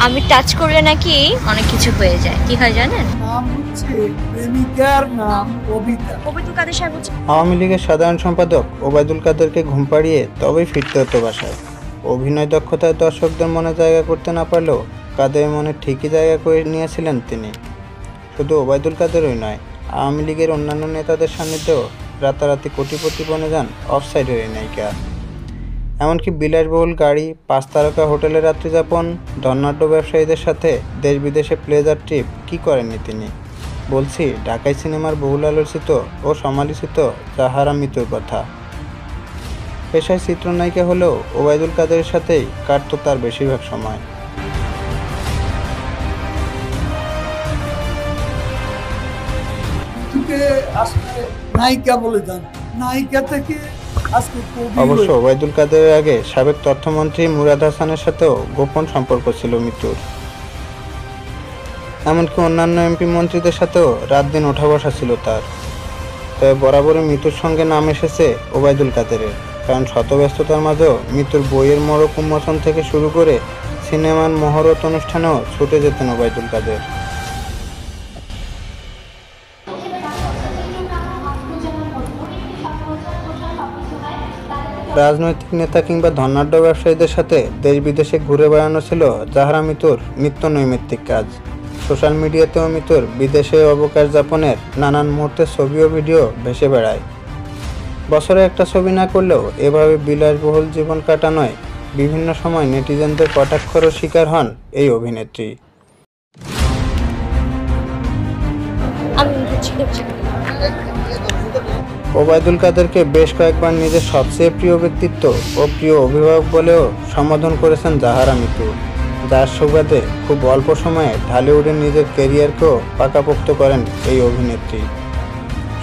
আমি টাচ করলে নাকি অনেক কিছু হয়ে যায়। কি হয় জানেন? নাম হচ্ছে প্রেমিকার নাম কবিতা। ওবায়দুল কাদের সাহেব হচ্ছে আওয়ামী লীগের সাধারণ সম্পাদক ওবায়দুল কাদেরকে ঘুম পাড়িয়ে তবেই ফিরতে হতো বাসায়। অভিনয় দক্ষতায় দর্শকদের মনে জায়গা করতে না পারলেও কাদের মনে ঠিকই জায়গা করে নিয়েছিলেন তিনি। শুধু ওবায়দুল কাদেরই নয়, আওয়ামী লীগের অন্যান্য নেতাদের সান্নিধ্যেও রাতারাতি কোটিপতি বনে যান অফসাইডের এই নায়িকা। এমনকি বিলাসবহুল গাড়ি, 5 তারকা হোটেলে রাত্রিযাপন, ধনাঢ্য ব্যবসায়ীদের সাথে দেশ বিদেশে প্লেজার ট্রিপ কি করেননি তিনি। বলছি ঢাকাই সিনেমার বহুল আলোচিত ও সমালোচিত জাহারা মিতুর কথা। পেশায় চিত্রনায়িকা হলেও ওবায়দুল কাদেরের সাথেই কাটতো তার বেশিরভাগ সময়। আসলে নায়িকা বলে যান, নায়িকা থেকে অবশ্য ওবায়দুল কাদেরের আগে সাবেক তথ্যমন্ত্রী মুরাদ হাসানের সাথেও গোপন সম্পর্ক ছিল মিতুর। এমনকি অন্যান্য এমপি মন্ত্রীদের সাথেও রাত দিন ওঠা বসা ছিল তার। তবে বরাবরই মিতুর সঙ্গে নাম এসেছে ওবায়দুল কাদেরের, কারণ শতব্যস্ততার মাঝেও মিতুর বইয়ের মোড়ক উন্মোচন থেকে শুরু করে সিনেমার মহরত অনুষ্ঠানেও ছুটে যেতেন ওবায়দুল কাদের। রাজনৈতিক নেতা কিংবা ধনাঢ্য ব্যবসায়ীদের সাথে দেশ বিদেশে ঘুরে বেড়ানো ছিল জাহারা মিতুর নিত্য নৈমিত্তিক কাজ। সোশ্যাল মিডিয়াতেও মিতুর বিদেশে অবকাশ যাপনের নানান মুহূর্তের ছবি ও ভিডিও ভেসে বেড়ায়। বছরে একটা ছবি না করলেও এভাবে বিলাসবহুল জীবন কাটানোয় বিভিন্ন সময় নেটিজেনদের কটাক্ষরও শিকার হন এই অভিনেত্রী। ওবায়দুল কাদেরকে বেশ কয়েকবার নিজের সবচেয়ে প্রিয় ব্যক্তিত্ব ও প্রিয় অভিভাবক বলেও সম্বোধন করেছেন জাহারা মিতু, যার সুবাদে খুব অল্প সময়ে ঢালিউডের নিজের ক্যারিয়ারকেও পাকাপোক্ত করেন এই অভিনেত্রী।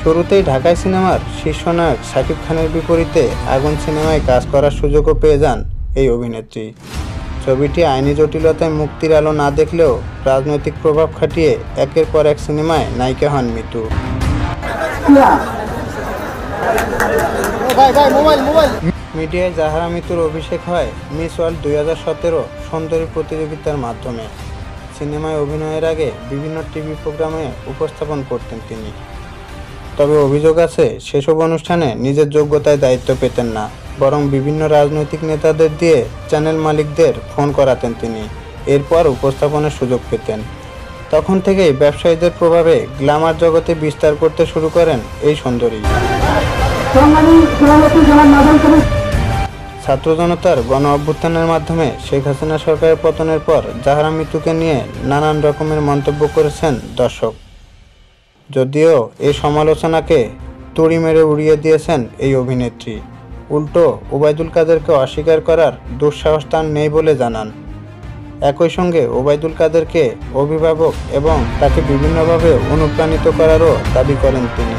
শুরুতেই ঢাকাই সিনেমার শীর্ষনায়ক শাকিব খানের বিপরীতে আগুন সিনেমায় কাজ করার সুযোগও পেয়ে যান এই অভিনেত্রী। ছবিটি আইনি জটিলতায় মুক্তির আলো না দেখলেও রাজনৈতিক প্রভাব খাটিয়ে একের পর এক সিনেমায় নায়িকা হন মিতু। মিডিয়ায় জাহারা মিতুর অভিষেক হয় মিস ওয়ার্ল্ড 2017 সুন্দরী প্রতিযোগিতার মাধ্যমে। সিনেমায় অভিনয়ের আগে বিভিন্ন টিভি প্রোগ্রামে উপস্থাপন করতেন তিনি। তবে অভিযোগ আছে সেসব অনুষ্ঠানে নিজের যোগ্যতায় দায়িত্ব পেতেন না, বরং বিভিন্ন রাজনৈতিক নেতাদের দিয়ে চ্যানেল মালিকদের ফোন করাতেন তিনি, এরপর উপস্থাপনের সুযোগ পেতেন। তখন থেকেই ব্যবসায়ীদের প্রভাবে গ্ল্যামার জগতে বিস্তার করতে শুরু করেন এই সুন্দরী। ছাত্র জনতার গণ অভ্যুত্থানের মাধ্যমে শেখ হাসিনা সরকারের পতনের পর জাহারা মিতুকে নিয়ে নানান রকমের মন্তব্য করেছেন দর্শক। যদিও এই সমালোচনাকে তুড়ি মেরে উড়িয়ে দিয়েছেন এই অভিনেত্রী, উল্টো ওবায়দুল কাদেরকে অস্বীকার করার দুঃসাহস তার নেই বলে জানান। একই সঙ্গে ওবায়দুল কাদেরকে অভিভাবক এবং তাকে বিভিন্নভাবে অনুপ্রাণিত করারও দাবি করেন তিনি।